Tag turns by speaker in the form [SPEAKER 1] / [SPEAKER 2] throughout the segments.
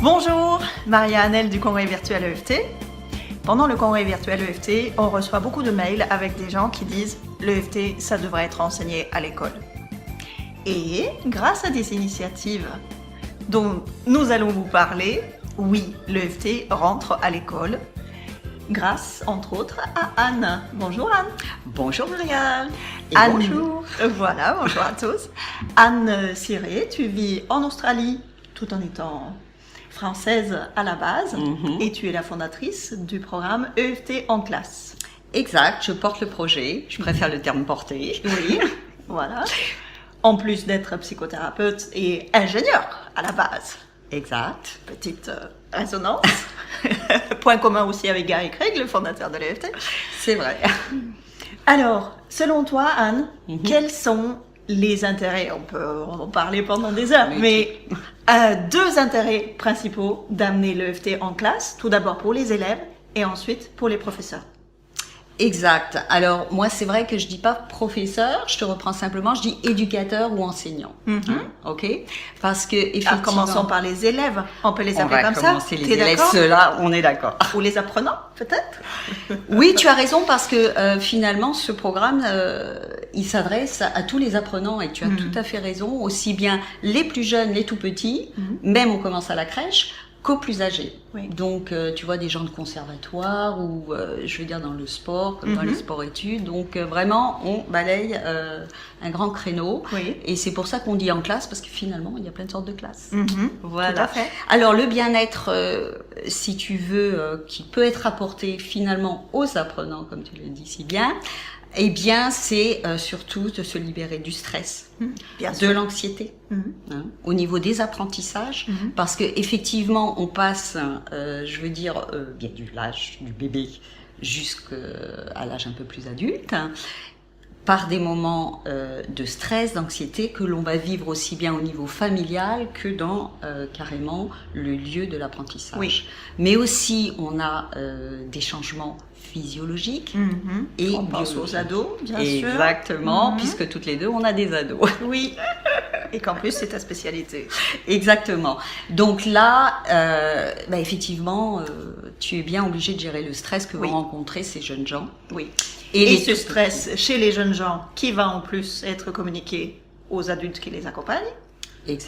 [SPEAKER 1] Bonjour, Maria-Annelle du Congrès virtuel EFT. Pendant le Congrès virtuel EFT, on reçoit beaucoup de mails avec des gens qui disent « l'EFT, ça devrait être enseigné à l'école ». Et grâce à des initiatives dont nous allons vous parler, oui, l'EFT rentre à l'école, grâce, entre autres, à Anne. Bonjour Anne.
[SPEAKER 2] Bonjour Maria.
[SPEAKER 1] Anne,
[SPEAKER 2] bonjour.
[SPEAKER 1] Voilà, bonjour à tous. Anne Ciré, tu vis en Australie tout en étant française à la base et tu es la fondatrice du programme EFT en classe.
[SPEAKER 2] Exact, je porte le projet, je préfère le terme porter.
[SPEAKER 1] Oui, voilà. En plus d'être psychothérapeute et ingénieur à la base.
[SPEAKER 2] Exact.
[SPEAKER 1] Petite résonance. Point commun aussi avec Gary Craig, le fondateur de l'EFT.
[SPEAKER 2] C'est vrai.
[SPEAKER 1] Alors, selon toi, Anne, quels sont les intérêts, on peut en parler pendant des heures, mais deux intérêts principaux d'amener l'EFT en classe, tout d'abord pour les élèves et ensuite pour les professeurs.
[SPEAKER 2] Exact. Alors, moi, c'est vrai que je dis pas professeur, je te reprends simplement, je dis éducateur ou enseignant. OK? Parce que, effectivement...
[SPEAKER 1] Commençons par les élèves. On peut les appeler comme ça?
[SPEAKER 2] On va commencer les élèves, ceux-là, on est d'accord.
[SPEAKER 1] Ou les apprenants, peut-être?
[SPEAKER 2] Oui, tu as raison, parce que finalement, ce programme, il s'adresse à tous les apprenants, et tu as tout à fait raison, aussi bien les plus jeunes, les tout petits, même on commence à la crèche, qu'aux plus âgés.
[SPEAKER 1] Oui.
[SPEAKER 2] Donc, tu vois, des gens de conservatoire ou, je veux dire, dans le sport, comme dans les sports-études. Donc, vraiment, on balaye un grand créneau.
[SPEAKER 1] Oui.
[SPEAKER 2] Et c'est pour ça qu'on dit en classe, parce que finalement, il y a plein de sortes de classes.
[SPEAKER 1] Voilà. Tout à fait.
[SPEAKER 2] Alors, le bien-être, si tu veux, qui peut être apporté finalement aux apprenants, comme tu le dis si bien, eh bien, c'est surtout de se libérer du stress, de l'anxiété, au niveau des apprentissages, parce que effectivement, on passe, je veux dire, bien du l'âge du bébé jusqu'à l'âge un peu plus adulte, par des moments de stress, d'anxiété que l'on va vivre aussi bien au niveau familial que dans carrément le lieu de l'apprentissage.
[SPEAKER 1] Oui.
[SPEAKER 2] Mais aussi, on a des changements physiologiques et
[SPEAKER 1] on pense aux ados, bien sûr.
[SPEAKER 2] Exactement, puisque toutes les deux, on a des ados.
[SPEAKER 1] Oui, et qu'en plus, c'est ta spécialité.
[SPEAKER 2] Exactement. Donc là, effectivement, tu es bien obligé de gérer le stress que vont rencontrer ces jeunes gens.
[SPEAKER 1] Oui. Et ce stress chez les jeunes gens qui va en plus être communiqué aux adultes qui les accompagnent,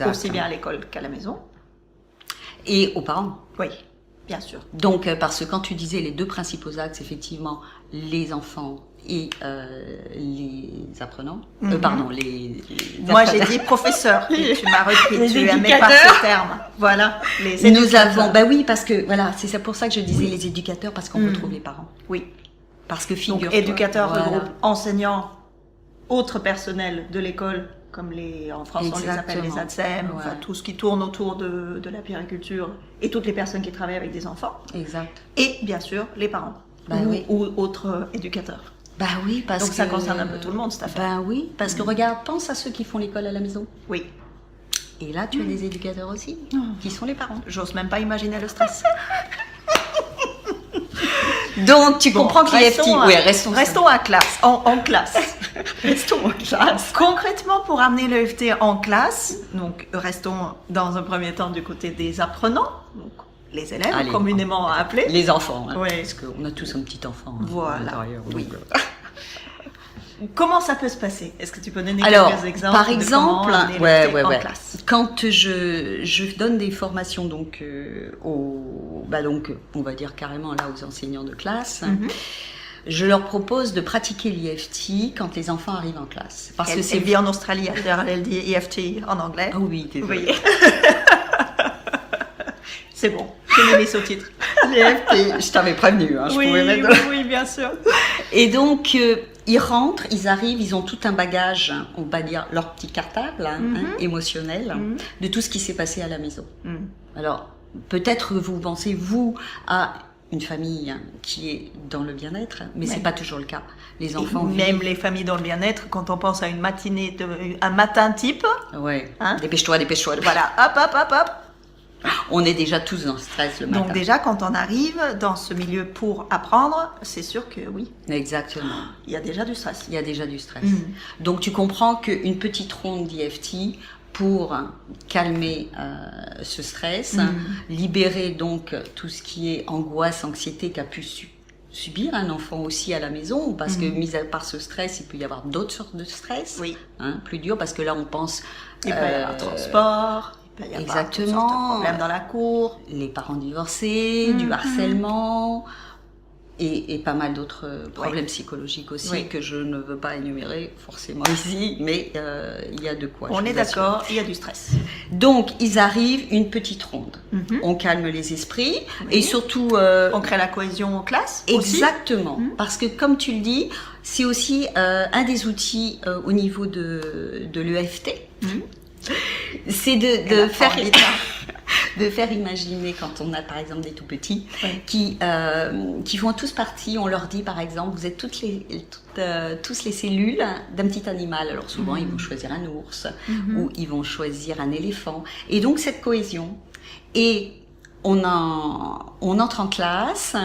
[SPEAKER 1] aussi bien à l'école qu'à la maison.
[SPEAKER 2] Et aux parents.
[SPEAKER 1] Oui, bien sûr.
[SPEAKER 2] Donc, parce que quand tu disais les deux principaux axes, effectivement, les enfants et les apprenants, pardon,
[SPEAKER 1] Moi, j'ai dit professeur, et tu m'as repris, tu n'aimais pas ce terme. Voilà, les éducateurs.
[SPEAKER 2] Nous avons, oui, parce que, voilà, c'est pour ça que je disais les éducateurs, parce qu'on retrouve les parents.
[SPEAKER 1] Oui.
[SPEAKER 2] Parce que
[SPEAKER 1] donc, éducateurs regroupe enseignants, autres personnels de l'école, comme en France on les appelle les ADSEM, enfin tout ce qui tourne autour de la puériculture et toutes les personnes qui travaillent avec des enfants.
[SPEAKER 2] Exact.
[SPEAKER 1] Et bien sûr les parents ou autres éducateurs.
[SPEAKER 2] Bah oui, parce
[SPEAKER 1] donc
[SPEAKER 2] que...
[SPEAKER 1] ça concerne un peu tout le monde cette affaire.
[SPEAKER 2] Bah oui, parce que regarde, pense à ceux qui font l'école à la maison.
[SPEAKER 1] Oui.
[SPEAKER 2] Et là tu as des éducateurs aussi, qui sont les parents.
[SPEAKER 1] J'ose même pas imaginer le stress.
[SPEAKER 2] Donc, tu comprends que l'EFT...
[SPEAKER 1] Oui, restons à classe, en classe.
[SPEAKER 2] Restons en classe.
[SPEAKER 1] Concrètement, pour amener l'EFT en classe, donc restons dans un premier temps du côté des apprenants, donc les élèves, communément appelés.
[SPEAKER 2] Les enfants,
[SPEAKER 1] oui.
[SPEAKER 2] Parce qu'on a tous un petit enfant.
[SPEAKER 1] Voilà, oui. Comment ça peut se passer? Est-ce que tu peux donner quelques exemples?
[SPEAKER 2] Par exemple,
[SPEAKER 1] en classe?
[SPEAKER 2] Quand je donne des formations donc donc on va dire carrément là aux enseignants de classe, je leur propose de pratiquer l'EFT quand les enfants arrivent en classe. Parce que
[SPEAKER 1] elle vit en Australie, elle dit EFT en anglais.
[SPEAKER 2] Ah oui, désolé.
[SPEAKER 1] Oui. C'est bon, j'ai mis les sous-titres.
[SPEAKER 2] L'EFT, je t'avais prévenu, je pouvais mettre...
[SPEAKER 1] Oui, bien sûr.
[SPEAKER 2] Et donc, ils rentrent, ils arrivent, ils ont tout un bagage, on va dire leur petit cartable émotionnel, de tout ce qui s'est passé à la maison. Alors, peut-être vous pensez, vous, à une famille qui est dans le bien-être, mais c'est pas toujours le cas. Les enfants
[SPEAKER 1] même les familles dans le bien-être, quand on pense à une matinée, un matin type.
[SPEAKER 2] Ouais. Dépêche-toi.
[SPEAKER 1] Voilà, hop.
[SPEAKER 2] On est déjà tous dans le stress le matin.
[SPEAKER 1] Donc déjà, quand on arrive dans ce milieu pour apprendre, c'est sûr que oui.
[SPEAKER 2] Exactement.
[SPEAKER 1] Il y a déjà du stress.
[SPEAKER 2] Donc tu comprends qu'une petite ronde d'EFT pour calmer ce stress, libérer donc tout ce qui est angoisse, anxiété qu'a pu subir un enfant aussi à la maison, parce que mis à part ce stress, il peut y avoir d'autres sortes de stress, plus dur, parce que là on pense...
[SPEAKER 1] Il peut y avoir transport, il peut y avoir toutes sortes de problèmes dans la cour.
[SPEAKER 2] Les parents divorcés, du harcèlement... Et pas mal d'autres problèmes psychologiques aussi que je ne veux pas énumérer forcément ici, mais il y a de quoi.
[SPEAKER 1] On est d'accord, il y a du stress.
[SPEAKER 2] Donc, ils arrivent, une petite ronde. On calme les esprits et surtout...
[SPEAKER 1] on crée la cohésion en classe
[SPEAKER 2] exactement, parce que comme tu le dis, c'est aussi un des outils au niveau de l'EFT. C'est de faire... de faire imaginer quand on a par exemple des tout petits qui font tous partie, on leur dit par exemple vous êtes tous les cellules d'un petit animal, alors souvent ils vont choisir un ours ou ils vont choisir un éléphant, et donc cette cohésion, et on entre en classe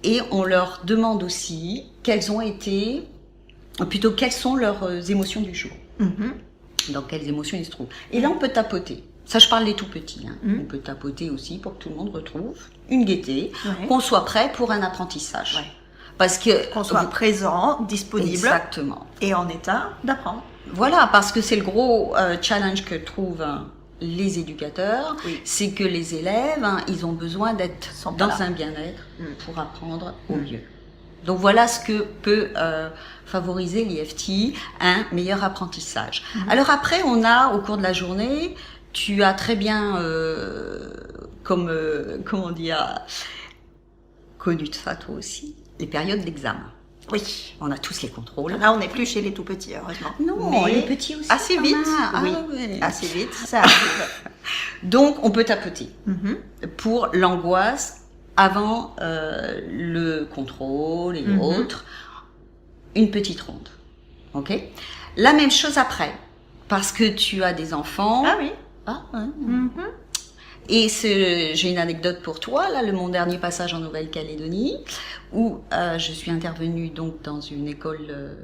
[SPEAKER 2] et on leur demande aussi quelles sont leurs émotions du jour, dans quelles émotions ils se trouvent, et là on peut tapoter. Ça, je parle des tout petits. On peut tapoter aussi pour que tout le monde retrouve une gaieté, qu'on soit prêt pour un apprentissage. Parce que
[SPEAKER 1] qu'on soit présent, disponible,
[SPEAKER 2] exactement,
[SPEAKER 1] et en état d'apprendre.
[SPEAKER 2] Voilà, parce que c'est le gros challenge que trouvent les éducateurs, c'est que les élèves, ils ont besoin d'être dans un bien-être pour apprendre au mieux. Donc voilà ce que peut favoriser l'EFT, un meilleur apprentissage. Alors après, on a au cours de la journée, tu as très bien, comment dire, connu de ça toi aussi, les périodes d'examen.
[SPEAKER 1] Oui.
[SPEAKER 2] On a tous les contrôles. Ah,
[SPEAKER 1] là, on n'est plus chez les tout petits, heureusement.
[SPEAKER 2] Non, mais les petits aussi.
[SPEAKER 1] Assez vite, assez vite, ça arrive.
[SPEAKER 2] Donc, on peut tapoter pour l'angoisse avant le contrôle et autres. Une petite ronde. OK ? La même chose après, parce que tu as des enfants.
[SPEAKER 1] Ah oui.
[SPEAKER 2] Et j'ai une anecdote pour toi, là, mon dernier passage en Nouvelle-Calédonie, où je suis intervenue donc dans une école,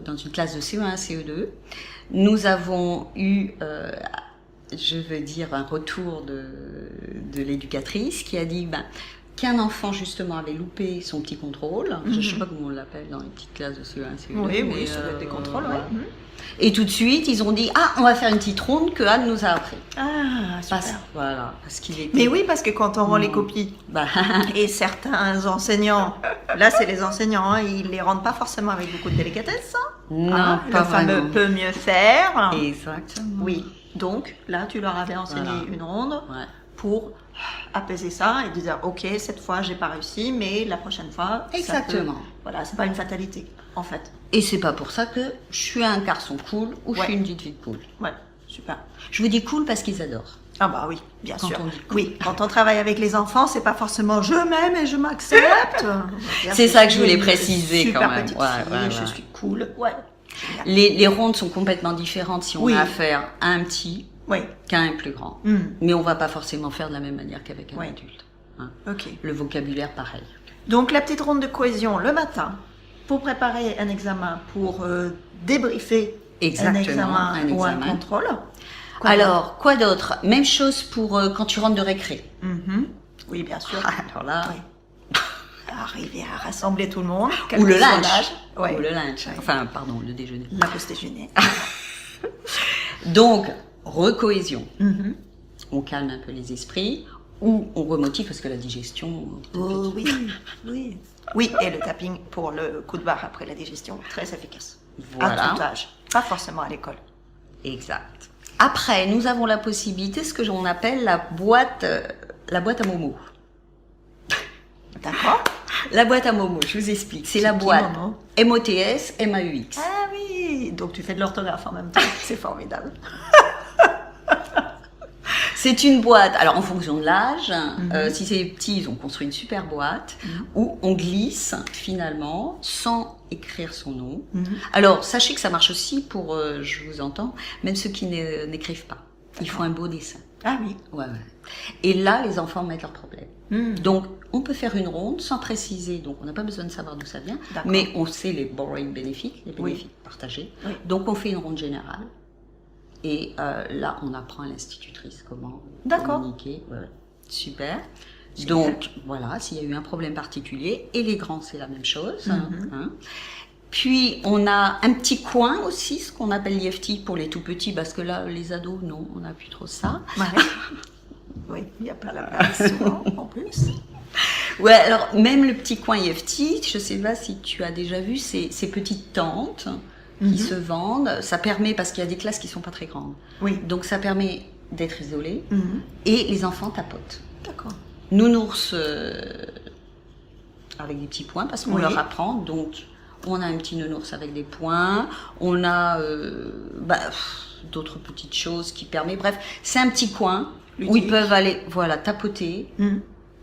[SPEAKER 2] dans une classe de CE1, CE2. Nous avons eu, je veux dire, un retour de l'éducatrice qui a dit qu'un enfant justement avait loupé son petit contrôle. Je ne sais pas comment on l'appelle dans les petites classes de CE1, CE2.
[SPEAKER 1] Oui, ça doit être des contrôles,
[SPEAKER 2] Et tout de suite, ils ont dit on va faire une petite ronde que Anne nous a appris.
[SPEAKER 1] Ah, super.
[SPEAKER 2] Parce qu'il était...
[SPEAKER 1] Mais oui, parce que quand on rend les copies, et certains enseignants, là c'est les enseignants, ils les rendent pas forcément avec beaucoup de délicatesse.
[SPEAKER 2] Non, pas
[SPEAKER 1] le fameux
[SPEAKER 2] vraiment.
[SPEAKER 1] peut mieux faire.
[SPEAKER 2] Exactement.
[SPEAKER 1] Oui. Donc là, tu leur avais enseigné une ronde pour apaiser ça et de dire ok, cette fois j'ai pas réussi, mais la prochaine fois.
[SPEAKER 2] Exactement.
[SPEAKER 1] Voilà, c'est pas une fatalité en fait.
[SPEAKER 2] Et c'est pas pour ça que je suis un garçon cool ou je suis une petite fille cool.
[SPEAKER 1] Ouais, super.
[SPEAKER 2] Je vous dis cool parce qu'ils adorent.
[SPEAKER 1] Ah bah oui, bien sûr.
[SPEAKER 2] On dit cool.
[SPEAKER 1] Oui, quand on travaille avec les enfants, c'est pas forcément je m'aime et je m'accepte.
[SPEAKER 2] C'est ça que je voulais préciser
[SPEAKER 1] super
[SPEAKER 2] quand même.
[SPEAKER 1] Petite fille, je suis cool. Ouais.
[SPEAKER 2] Les rondes sont complètement différentes si on a affaire à un petit qu'à un plus grand. Mais on va pas forcément faire de la même manière qu'avec un adulte. Le vocabulaire pareil. Donc
[SPEAKER 1] la petite ronde de cohésion le matin pour préparer un examen, pour débriefer un examen ou un contrôle.
[SPEAKER 2] Alors, quoi d'autre? Même chose pour quand tu rentres de récré.
[SPEAKER 1] Oui, bien sûr.
[SPEAKER 2] Alors là...
[SPEAKER 1] Arriver à rassembler tout le monde.
[SPEAKER 2] Ou le lunch. Ou le lunch. Enfin, pardon, le déjeuner.
[SPEAKER 1] La pause déjeuner.
[SPEAKER 2] Donc, recohésion. On calme un peu les esprits. Ou on remotive parce que la digestion...
[SPEAKER 1] oui. Oui, et le tapping pour le coup de barre après la digestion, très efficace.
[SPEAKER 2] Voilà.
[SPEAKER 1] À tout âge, pas forcément à l'école.
[SPEAKER 2] Exact. Après, nous avons la possibilité, ce que l'on appelle la boîte à momo.
[SPEAKER 1] D'accord.
[SPEAKER 2] La boîte à momo, je vous explique. C'est la boîte MOTS, MAUX.
[SPEAKER 1] Ah oui, donc tu fais de l'orthographe en même temps. C'est formidable.
[SPEAKER 2] C'est une boîte, alors en fonction de l'âge, si c'est petit, ils ont construit une super boîte où on glisse finalement sans écrire son nom. Alors sachez que ça marche aussi pour, je vous entends, même ceux qui n'écrivent pas. Ils font un beau dessin.
[SPEAKER 1] Ah oui.
[SPEAKER 2] Ouais. Et là, les enfants mettent leurs problèmes. Donc, on peut faire une ronde sans préciser, donc on n'a pas besoin de savoir d'où ça vient, mais on sait les borrowing bénéfiques, les bénéfices partagés. Donc, on fait une ronde générale. Et là, on apprend à l'institutrice comment
[SPEAKER 1] D'accord.
[SPEAKER 2] communiquer. Ouais, super.
[SPEAKER 1] Génial.
[SPEAKER 2] Donc, voilà, s'il y a eu un problème particulier. Et les grands, c'est la même chose. Hein. Puis, on a un petit coin aussi, ce qu'on appelle l'IFT pour les tout petits, parce que là, les ados, non, on n'a plus trop ça.
[SPEAKER 1] Ouais. Oui, il n'y a pas la place souvent, en plus.
[SPEAKER 2] Ouais, alors, même le petit coin IFT, je ne sais pas si tu as déjà vu ces petites tentes qui se vendent. Ça permet, parce qu'il y a des classes qui ne sont pas très grandes.
[SPEAKER 1] Oui.
[SPEAKER 2] Donc, ça permet d'être isolé et les enfants tapotent.
[SPEAKER 1] D'accord.
[SPEAKER 2] Nounours avec des petits points, parce qu'on
[SPEAKER 1] Oui.
[SPEAKER 2] leur apprend. Donc, on a un petit nounours avec des points. On a d'autres petites choses qui permettent. Bref, c'est un petit coin où ils peuvent aller tapoter.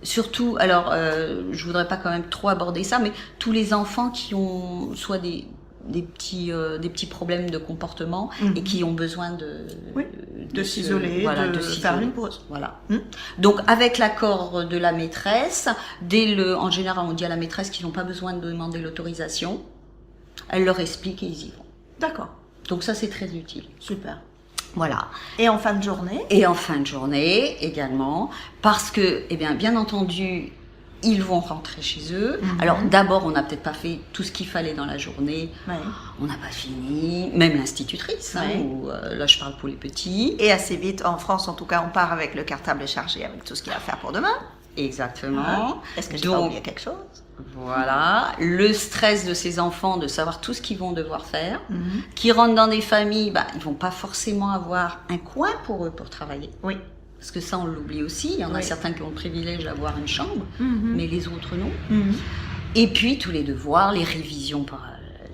[SPEAKER 2] Surtout, alors, je voudrais pas quand même trop aborder ça, mais tous les enfants qui ont soit des petits problèmes de comportement et qui ont besoin
[SPEAKER 1] de s'isoler, de faire une pause.
[SPEAKER 2] Voilà. Donc, avec l'accord de la maîtresse, en général, on dit à la maîtresse qu'ils n'ont pas besoin de demander l'autorisation. Elle leur explique et ils y vont.
[SPEAKER 1] D'accord.
[SPEAKER 2] Donc, ça, c'est très utile.
[SPEAKER 1] Super.
[SPEAKER 2] Voilà.
[SPEAKER 1] Et en fin de journée?
[SPEAKER 2] Et en fin de journée également, parce que, bien entendu, ils vont rentrer chez eux. Alors, d'abord, on n'a peut-être pas fait tout ce qu'il fallait dans la journée.
[SPEAKER 1] Ouais.
[SPEAKER 2] On n'a pas fini. Même l'institutrice, là, je parle pour les petits.
[SPEAKER 1] Et assez vite, en France, en tout cas, on part avec le cartable chargé, avec tout ce qu'il y a à faire pour demain.
[SPEAKER 2] Exactement.
[SPEAKER 1] Est-ce que j'ai pas oublié quelque chose?
[SPEAKER 2] Voilà. Le stress de ces enfants, de savoir tout ce qu'ils vont devoir faire. Qui rentrent dans des familles, ils vont pas forcément avoir un coin pour eux pour travailler.
[SPEAKER 1] Oui.
[SPEAKER 2] Parce que ça, on l'oublie aussi. Il y en a certains qui ont le privilège d'avoir une chambre, mais les autres non. Et puis, tous les devoirs, les révisions pour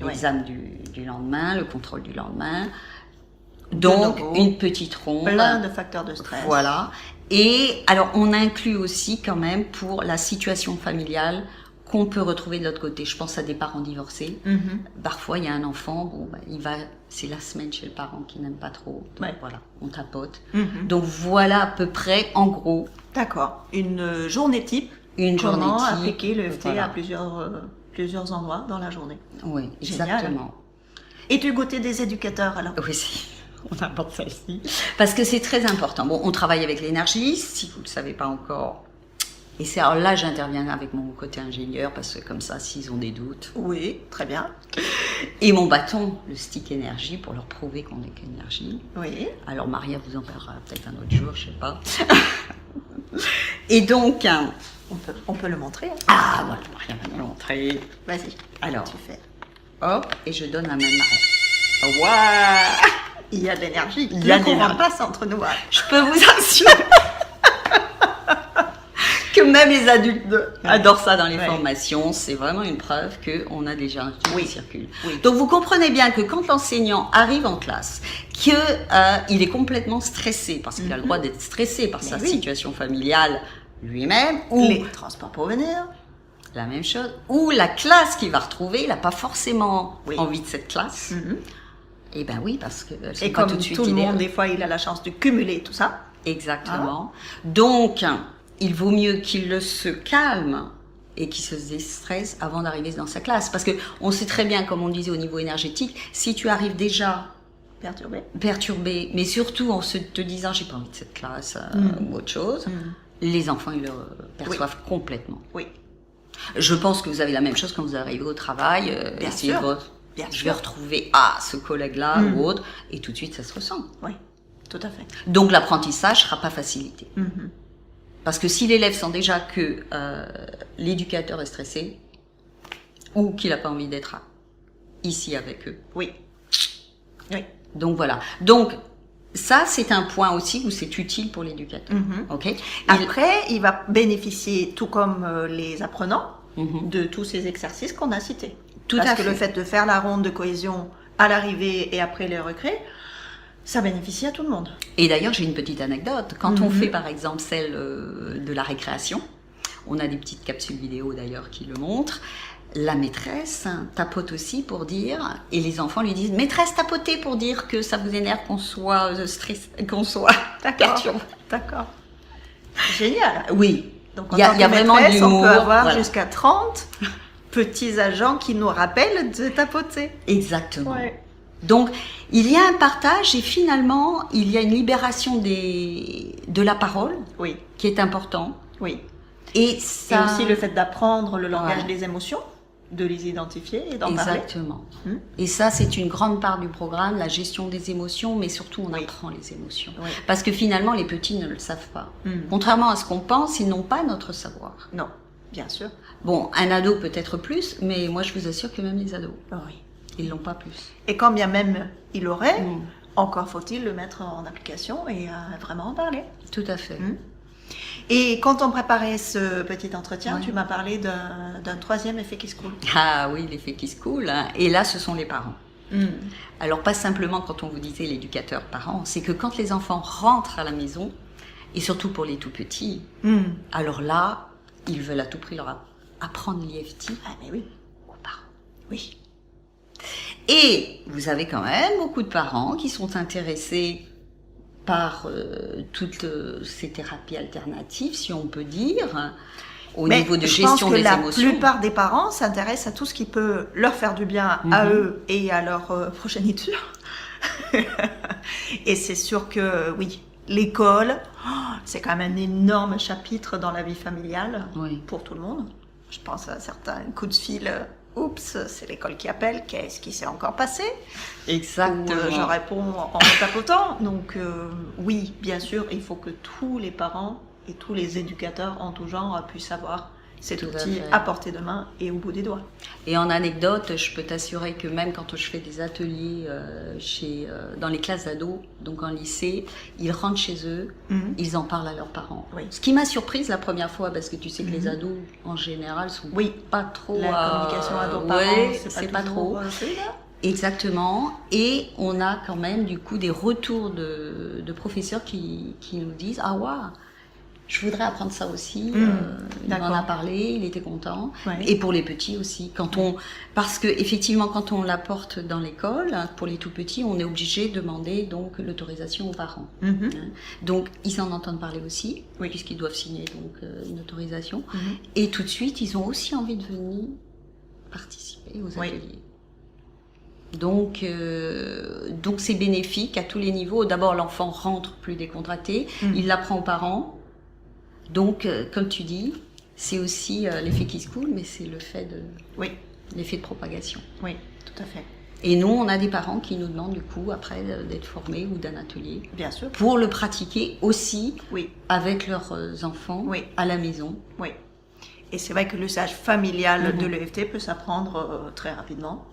[SPEAKER 2] l'examen du lendemain, le contrôle du lendemain. Donc, une petite ronde.
[SPEAKER 1] Plein de facteurs de stress.
[SPEAKER 2] Voilà. Et alors, on inclut aussi quand même pour la situation familiale qu'on peut retrouver de l'autre côté. Je pense à des parents divorcés. Parfois, il y a un enfant, c'est la semaine chez le parent qui n'aime pas trop. Donc, voilà, on tapote. Donc, voilà à peu près, en gros.
[SPEAKER 1] D'accord. Une journée type. Comment appliquer le FT à plusieurs endroits dans la journée.
[SPEAKER 2] Oui,
[SPEAKER 1] Génial.
[SPEAKER 2] exactement.
[SPEAKER 1] Et du côté des éducateurs, alors?
[SPEAKER 2] Oui, on aborde ça ici. Parce que c'est très important. Bon, on travaille avec l'énergie, si vous ne le savez pas encore. Et alors là, j'interviens avec mon côté ingénieur, parce que comme ça, s'ils ont des doutes.
[SPEAKER 1] Oui, très bien.
[SPEAKER 2] Et mon bâton, le stick énergie, pour leur prouver qu'on est qu'énergie.
[SPEAKER 1] Oui.
[SPEAKER 2] Alors Maria vous en parlera peut-être un autre jour, je sais pas. Et donc...
[SPEAKER 1] On peut le montrer.
[SPEAKER 2] Ah, voilà, Maria va nous le montrer.
[SPEAKER 1] Vas-y.
[SPEAKER 2] Alors,
[SPEAKER 1] tu fais.
[SPEAKER 2] Hop, et je donne la main de Maria. Waouh!
[SPEAKER 1] Il y a de l'énergie.
[SPEAKER 2] Il y a de l'énergie.
[SPEAKER 1] On passe entre nous.
[SPEAKER 2] Je peux vous assurer que même les adultes adorent ça dans les formations. C'est vraiment une preuve qu'on a déjà un truc qui circule. Oui. Donc vous comprenez bien que quand l'enseignant arrive en classe, qu'il est complètement stressé, parce qu'il a le droit d'être stressé par sa situation familiale lui-même, ou
[SPEAKER 1] les transports pour venir,
[SPEAKER 2] la même chose, ou la classe qu'il va retrouver, il n'a pas forcément envie de cette classe. Et ben oui, parce que
[SPEAKER 1] et comme tout le monde, des fois, il a la chance de cumuler tout ça.
[SPEAKER 2] Exactement. Donc, il vaut mieux qu'il se calme et qu'il se déstresse avant d'arriver dans sa classe. Parce que on sait très bien, comme on disait au niveau énergétique, si tu arrives déjà perturbé, mais surtout en te disant j'ai pas envie de cette classe ou autre chose, les enfants ils le perçoivent complètement.
[SPEAKER 1] Oui.
[SPEAKER 2] Je pense que vous avez la même chose quand vous arrivez au travail.
[SPEAKER 1] Bien sûr.
[SPEAKER 2] Je vais retrouver ce collègue-là ou autre, et tout de suite ça se ressent.
[SPEAKER 1] Oui, tout à fait.
[SPEAKER 2] Donc l'apprentissage sera pas facilité. Parce que si l'élève sent déjà que l'éducateur est stressé, ou qu'il n'a pas envie d'être ici avec eux.
[SPEAKER 1] Oui.
[SPEAKER 2] Donc voilà. Donc ça, c'est un point aussi où c'est utile pour l'éducateur. Okay.
[SPEAKER 1] Après, il va bénéficier, tout comme les apprenants, de tous ces exercices qu'on a cités. Parce que le fait de faire la ronde de cohésion à l'arrivée et après les recrés, ça bénéficie à tout le monde.
[SPEAKER 2] Et d'ailleurs, j'ai une petite anecdote. Quand on fait par exemple celle de la récréation, on a des petites capsules vidéo d'ailleurs qui le montrent. La maîtresse tapote aussi pour dire, et les enfants lui disent, maîtresse tapotez pour dire que ça vous énerve qu'on soit stressé, qu'on soit perturbé.
[SPEAKER 1] D'accord. Génial.
[SPEAKER 2] Oui.
[SPEAKER 1] Donc
[SPEAKER 2] il y a vraiment de l'humour.
[SPEAKER 1] On peut avoir jusqu'à 30 petits agents qui nous rappellent de tapoter.
[SPEAKER 2] Exactement.
[SPEAKER 1] Ouais.
[SPEAKER 2] Donc, il y a un partage et finalement, il y a une libération de la parole
[SPEAKER 1] Oui,
[SPEAKER 2] qui est important.
[SPEAKER 1] oui.
[SPEAKER 2] Et
[SPEAKER 1] Et
[SPEAKER 2] ça...
[SPEAKER 1] aussi le fait d'apprendre le langage
[SPEAKER 2] Ouais.
[SPEAKER 1] des émotions, de les identifier et d'en parler.
[SPEAKER 2] Exactement.
[SPEAKER 1] Hmm.
[SPEAKER 2] Et ça, c'est une grande part du programme, la gestion des émotions, mais surtout, on
[SPEAKER 1] Oui.
[SPEAKER 2] apprend les émotions.
[SPEAKER 1] Oui.
[SPEAKER 2] Parce que finalement, les petits ne le savent pas.
[SPEAKER 1] Hmm.
[SPEAKER 2] Contrairement à ce qu'on pense, ils n'ont pas notre savoir.
[SPEAKER 1] Non, bien sûr.
[SPEAKER 2] Bon, un ado peut-être plus, mais moi, je vous assure que même les ados,
[SPEAKER 1] Oui.
[SPEAKER 2] ils l'ont pas plus.
[SPEAKER 1] Et quand bien même il aurait,
[SPEAKER 2] Hmm.
[SPEAKER 1] encore faut-il le mettre en application et vraiment en parler.
[SPEAKER 2] Tout à fait.
[SPEAKER 1] Hmm. Et quand on préparait ce petit entretien,
[SPEAKER 2] Ouais.
[SPEAKER 1] tu m'as parlé d'un troisième effet qui se coule.
[SPEAKER 2] Ah oui, l'effet qui se coule. Hein. Et là, ce sont les parents.
[SPEAKER 1] Hmm.
[SPEAKER 2] Alors, pas simplement quand on vous disait l'éducateur parent, c'est que quand les enfants rentrent à la maison, et surtout pour les tout petits,
[SPEAKER 1] Hmm.
[SPEAKER 2] alors là, ils veulent à tout prix leur apprendre l'IFT
[SPEAKER 1] Ah mais oui,
[SPEAKER 2] aux parents.
[SPEAKER 1] oui.
[SPEAKER 2] Et vous avez quand même beaucoup de parents qui sont intéressés par toutes ces thérapies alternatives, si on peut dire, hein, au
[SPEAKER 1] Mais
[SPEAKER 2] niveau de
[SPEAKER 1] je pense
[SPEAKER 2] gestion
[SPEAKER 1] que
[SPEAKER 2] des
[SPEAKER 1] la
[SPEAKER 2] émotions.
[SPEAKER 1] plupart des parents s'intéressent à tout ce qui peut leur faire du bien à
[SPEAKER 2] Mhm.
[SPEAKER 1] eux et à leur progéniture. Et c'est sûr que oui, l'école, c'est quand même un énorme chapitre dans la vie familiale
[SPEAKER 2] Oui.
[SPEAKER 1] pour tout le monde. Je pense à certains coups de fil. Oups, c'est l'école qui appelle. Qu'est-ce qui s'est encore passé?
[SPEAKER 2] Exactement.
[SPEAKER 1] Ou je réponds en tapotant. Donc oui, bien sûr, il faut que tous les parents et tous les éducateurs en tout genre puissent avoir cet
[SPEAKER 2] Tout à
[SPEAKER 1] outil
[SPEAKER 2] fait.
[SPEAKER 1] à portée de main et au bout des doigts.
[SPEAKER 2] Et en anecdote, je peux t'assurer que même quand je fais des ateliers dans les classes d'ados, donc en lycée, ils rentrent chez eux,
[SPEAKER 1] Mhm.
[SPEAKER 2] ils en parlent à leurs parents.
[SPEAKER 1] Oui.
[SPEAKER 2] Ce qui m'a surprise la première fois, parce que tu sais que les ados, en général, sont
[SPEAKER 1] Oui,
[SPEAKER 2] pas trop...
[SPEAKER 1] la communication ado-parent,
[SPEAKER 2] ouais,
[SPEAKER 1] c'est pas
[SPEAKER 2] trop.
[SPEAKER 1] toujours celui-là.
[SPEAKER 2] Exactement. Et on a quand même du coup des retours de professeurs qui nous disent « Ah waouh, je voudrais apprendre ça aussi. Il m'en
[SPEAKER 1] d'accord.
[SPEAKER 2] a parlé, il était content.
[SPEAKER 1] Ouais.
[SPEAKER 2] Et pour les petits aussi. Parce que effectivement, quand on l'apporte dans l'école, hein, pour les tout petits, on est obligé de demander donc l'autorisation aux parents.
[SPEAKER 1] Mhm.
[SPEAKER 2] Hein. Donc ils en entendent parler aussi,
[SPEAKER 1] Oui.
[SPEAKER 2] puisqu'ils doivent signer donc une autorisation.
[SPEAKER 1] Mhm.
[SPEAKER 2] Et tout de suite, ils ont aussi envie de venir participer aux
[SPEAKER 1] Oui.
[SPEAKER 2] ateliers. Donc c'est bénéfique à tous les niveaux. D'abord, l'enfant rentre plus décontracté, il l'apprend aux parents. Donc, comme tu dis, c'est aussi l'effet qui se coule, mais c'est
[SPEAKER 1] Oui,
[SPEAKER 2] l'effet de propagation.
[SPEAKER 1] oui, tout à fait.
[SPEAKER 2] Et nous, on a des parents qui nous demandent du coup après d'être formés ou d'un atelier
[SPEAKER 1] Bien sûr.
[SPEAKER 2] pour le pratiquer aussi
[SPEAKER 1] Oui,
[SPEAKER 2] avec leurs enfants
[SPEAKER 1] Oui.
[SPEAKER 2] à la maison.
[SPEAKER 1] oui. Et c'est vrai que l'usage familial
[SPEAKER 2] Mhm.
[SPEAKER 1] de l'EFT peut s'apprendre très rapidement.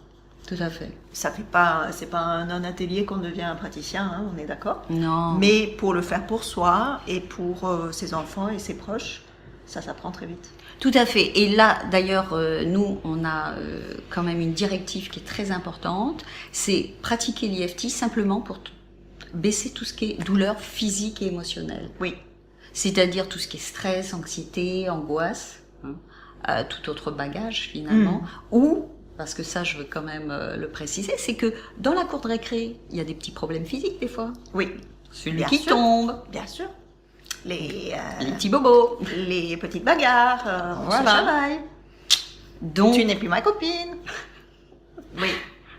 [SPEAKER 2] Tout à fait.
[SPEAKER 1] Ça fait pas, c'est pas un atelier qu'on devient un praticien, hein, on est d'accord.
[SPEAKER 2] Non.
[SPEAKER 1] Mais pour le faire pour soi et pour ses enfants et ses proches, ça s'apprend très vite.
[SPEAKER 2] Tout à fait. Et là, d'ailleurs, nous, on a quand même une directive qui est très importante. C'est pratiquer l'IFT simplement pour baisser tout ce qui est douleur physique et émotionnelle.
[SPEAKER 1] Oui,
[SPEAKER 2] C'est-à-dire tout ce qui est stress, anxiété, angoisse, hein, tout autre bagage finalement. Ou, parce que ça, je veux quand même le préciser, c'est que dans la cour de récré, il y a des petits problèmes physiques des fois.
[SPEAKER 1] oui,
[SPEAKER 2] Celui
[SPEAKER 1] Bien
[SPEAKER 2] qui
[SPEAKER 1] sûr.
[SPEAKER 2] tombe,
[SPEAKER 1] bien sûr. Les
[SPEAKER 2] les petits bobos.
[SPEAKER 1] petites bagarres, on se
[SPEAKER 2] Voilà.
[SPEAKER 1] chamaille.
[SPEAKER 2] Donc,
[SPEAKER 1] Tu n'es plus ma copine. Oui,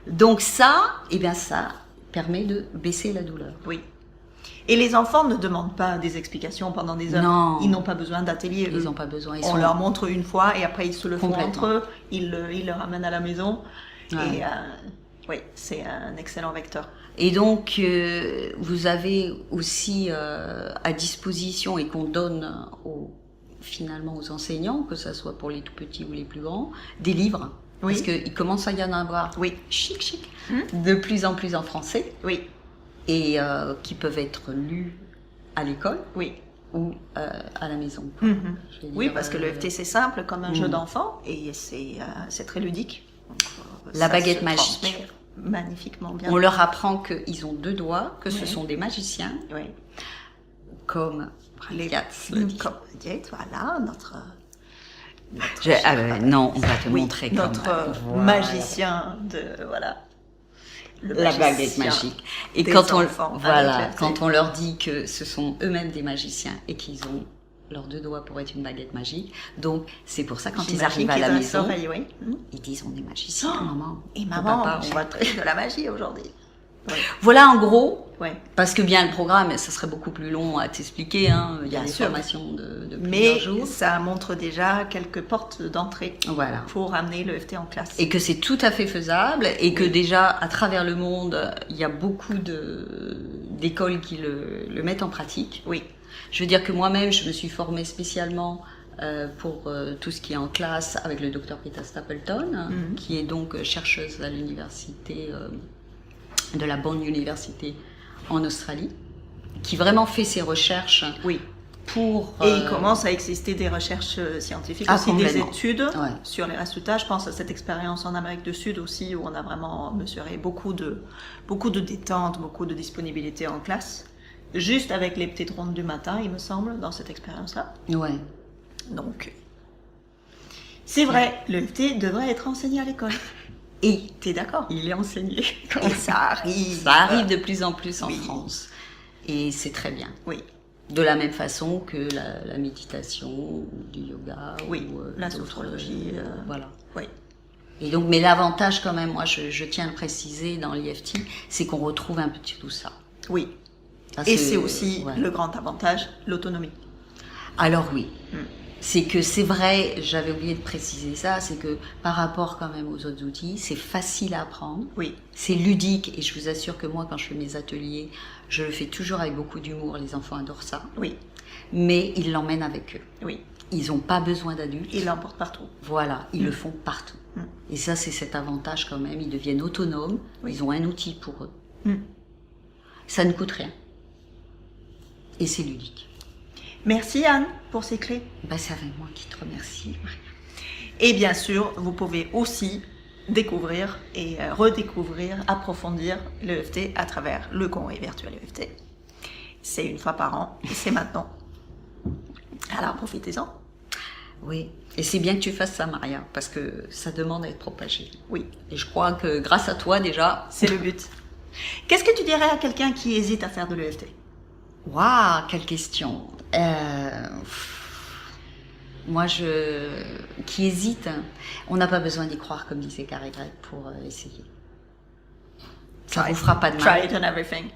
[SPEAKER 2] donc ça, eh bien ça permet de baisser la douleur.
[SPEAKER 1] oui. Et les enfants ne demandent pas des explications pendant des heures.
[SPEAKER 2] Non.
[SPEAKER 1] Ils n'ont pas besoin d'atelier.
[SPEAKER 2] Ils
[SPEAKER 1] eux.
[SPEAKER 2] n'ont pas besoin. Ils
[SPEAKER 1] On
[SPEAKER 2] sont...
[SPEAKER 1] leur montre une fois et après ils se le font
[SPEAKER 2] Complètement.
[SPEAKER 1] entre eux. Ils le ramènent à la maison.
[SPEAKER 2] Ouais.
[SPEAKER 1] Et oui, c'est un excellent vecteur.
[SPEAKER 2] Et donc, vous avez aussi à disposition et qu'on donne finalement aux enseignants, que ce soit pour les tout petits ou les plus grands, des livres.
[SPEAKER 1] Oui.
[SPEAKER 2] Parce qu'il commence à y en avoir
[SPEAKER 1] Oui,
[SPEAKER 2] chic, de plus en plus en français,
[SPEAKER 1] oui,
[SPEAKER 2] et qui peuvent être lus à l'école
[SPEAKER 1] oui.
[SPEAKER 2] ou à la maison.
[SPEAKER 1] Mhm.
[SPEAKER 2] Je veux
[SPEAKER 1] Oui,
[SPEAKER 2] dire,
[SPEAKER 1] parce que le FT c'est simple comme un jeu
[SPEAKER 2] Mhm.
[SPEAKER 1] d'enfant et c'est très ludique. Donc,
[SPEAKER 2] La
[SPEAKER 1] ça
[SPEAKER 2] baguette
[SPEAKER 1] se
[SPEAKER 2] magique.
[SPEAKER 1] transmet magnifiquement bien.
[SPEAKER 2] on leur apprend qu'ils ont 2 doigts, que ce
[SPEAKER 1] Oui.
[SPEAKER 2] sont des magiciens,
[SPEAKER 1] Oui.
[SPEAKER 2] comme
[SPEAKER 1] Les
[SPEAKER 2] Pratias le dit.
[SPEAKER 1] comme Diète, voilà notre
[SPEAKER 2] Non, on va te
[SPEAKER 1] oui,
[SPEAKER 2] montrer
[SPEAKER 1] notre
[SPEAKER 2] comment.
[SPEAKER 1] magicien de voilà. Le
[SPEAKER 2] La
[SPEAKER 1] magicien
[SPEAKER 2] baguette magique. Et
[SPEAKER 1] des
[SPEAKER 2] quand
[SPEAKER 1] enfants avec
[SPEAKER 2] voilà,
[SPEAKER 1] la
[SPEAKER 2] quand on leur dit que ce sont eux-mêmes des magiciens et qu'ils ont leurs 2 doigts pour être une baguette magique. Donc, c'est pour ça, quand ils
[SPEAKER 1] J'imagine
[SPEAKER 2] arrivent à la
[SPEAKER 1] qu'ils
[SPEAKER 2] maison,
[SPEAKER 1] oreille, oui.
[SPEAKER 2] ils disent, on est magicien,
[SPEAKER 1] Oh,
[SPEAKER 2] maman.
[SPEAKER 1] Et
[SPEAKER 2] Ou
[SPEAKER 1] maman,
[SPEAKER 2] papa,
[SPEAKER 1] on va faire de la magie aujourd'hui. Oui.
[SPEAKER 2] Voilà, en gros,
[SPEAKER 1] Ouais.
[SPEAKER 2] parce que bien le programme, ça serait beaucoup plus long à t'expliquer, hein. Il y a
[SPEAKER 1] Bien
[SPEAKER 2] des
[SPEAKER 1] sûr.
[SPEAKER 2] formations de
[SPEAKER 1] Mais
[SPEAKER 2] plusieurs jours.
[SPEAKER 1] ça montre déjà quelques portes d'entrée
[SPEAKER 2] Voilà.
[SPEAKER 1] pour amener l'EFT en classe.
[SPEAKER 2] Et que c'est tout à fait faisable, et que déjà, à travers le monde, il y a beaucoup d'écoles qui le mettent en pratique.
[SPEAKER 1] Oui,
[SPEAKER 2] Je veux dire que moi-même, je me suis formée spécialement pour tout ce qui est en classe avec le docteur Peter Stapleton, qui est donc chercheuse à l'université de la Bond University en Australie, qui vraiment fait ses recherches
[SPEAKER 1] oui.
[SPEAKER 2] pour...
[SPEAKER 1] Et il commence à exister des recherches scientifiques,
[SPEAKER 2] Ah,
[SPEAKER 1] aussi des
[SPEAKER 2] complètement.
[SPEAKER 1] études
[SPEAKER 2] Ouais.
[SPEAKER 1] sur les résultats. Je pense à cette expérience en Amérique du Sud aussi, où on a vraiment mesuré beaucoup de détente, beaucoup de disponibilité en classe, juste avec les petites rondes du matin, il me semble, dans cette expérience-là.
[SPEAKER 2] Ouais.
[SPEAKER 1] Donc, c'est vrai, l'EFT devrait être enseigné à l'école.
[SPEAKER 2] Et
[SPEAKER 1] T'es d'accord?
[SPEAKER 2] il est enseigné.
[SPEAKER 1] Et ça arrive.
[SPEAKER 2] Ça arrive de plus en plus en
[SPEAKER 1] Oui.
[SPEAKER 2] France. Et c'est très bien.
[SPEAKER 1] Oui,
[SPEAKER 2] De la même façon que la méditation, ou du yoga,
[SPEAKER 1] oui,
[SPEAKER 2] ou
[SPEAKER 1] la
[SPEAKER 2] d'autres,
[SPEAKER 1] sophrologie.
[SPEAKER 2] voilà.
[SPEAKER 1] Oui,
[SPEAKER 2] Et donc, mais l'avantage quand même, moi je tiens à le préciser dans l'EFT, c'est qu'on retrouve un petit tout ça.
[SPEAKER 1] oui.
[SPEAKER 2] Ça,
[SPEAKER 1] Et c'est aussi
[SPEAKER 2] ouais.
[SPEAKER 1] le grand avantage, l'autonomie.
[SPEAKER 2] Alors oui, c'est que c'est vrai, j'avais oublié de préciser ça, c'est que par rapport quand même aux autres outils, c'est facile à apprendre,
[SPEAKER 1] Oui,
[SPEAKER 2] c'est ludique, et je vous assure que moi quand je fais mes ateliers, je le fais toujours avec beaucoup d'humour, les enfants adorent ça,
[SPEAKER 1] oui,
[SPEAKER 2] mais ils l'emmènent avec eux.
[SPEAKER 1] oui.
[SPEAKER 2] Ils n'ont pas besoin d'adultes.
[SPEAKER 1] Il l'emporte partout.
[SPEAKER 2] Voilà, ils le font partout. Et ça, c'est cet avantage quand même. Ils deviennent autonomes.
[SPEAKER 1] Oui.
[SPEAKER 2] Ils ont un outil pour eux.
[SPEAKER 1] Mm.
[SPEAKER 2] Ça ne coûte rien. Et c'est ludique.
[SPEAKER 1] Merci Anne pour ces clés.
[SPEAKER 2] Ben, c'est avec moi qui te remercie.
[SPEAKER 1] Et bien sûr, vous pouvez aussi découvrir et redécouvrir, approfondir l'EFT à travers le congrès virtuel EFT. C'est une fois par an et c'est maintenant. Alors profitez-en.
[SPEAKER 2] Oui. Et c'est bien que tu fasses ça, Maria, parce que ça demande à être propagé.
[SPEAKER 1] Oui,
[SPEAKER 2] Et je crois que grâce à toi, déjà...
[SPEAKER 1] c'est le but. Qu'est-ce que tu dirais à quelqu'un qui hésite à faire de l'EFT?
[SPEAKER 2] Waouh, quelle question. Moi, qui hésite, on n'a pas besoin d'y croire, comme disait Carrie Greg, pour essayer. Ça ne vous fera pas de mal.
[SPEAKER 1] Try it on everything.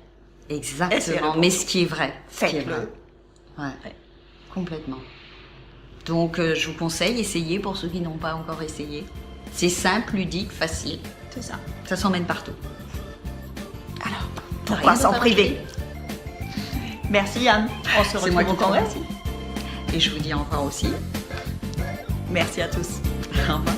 [SPEAKER 1] Essayez-le
[SPEAKER 2] Exactement,
[SPEAKER 1] pour
[SPEAKER 2] mais
[SPEAKER 1] vous.
[SPEAKER 2] ce qui est vrai. Ce qui est
[SPEAKER 1] Faites-le.
[SPEAKER 2] vrai. Ouais,
[SPEAKER 1] Ouais.
[SPEAKER 2] complètement. Donc, je vous conseille, essayez pour ceux qui n'ont pas encore essayé. C'est simple, ludique, facile.
[SPEAKER 1] C'est ça.
[SPEAKER 2] Ça s'emmène partout.
[SPEAKER 1] Alors,
[SPEAKER 2] Rien
[SPEAKER 1] pourquoi
[SPEAKER 2] d'autre
[SPEAKER 1] s'en
[SPEAKER 2] à
[SPEAKER 1] priver? Merci Anne. On se
[SPEAKER 2] C'est moi
[SPEAKER 1] retrouve
[SPEAKER 2] qui
[SPEAKER 1] au
[SPEAKER 2] te
[SPEAKER 1] congrès.
[SPEAKER 2] remercie. Et je vous dis au revoir aussi.
[SPEAKER 1] Merci à tous.
[SPEAKER 2] Au revoir.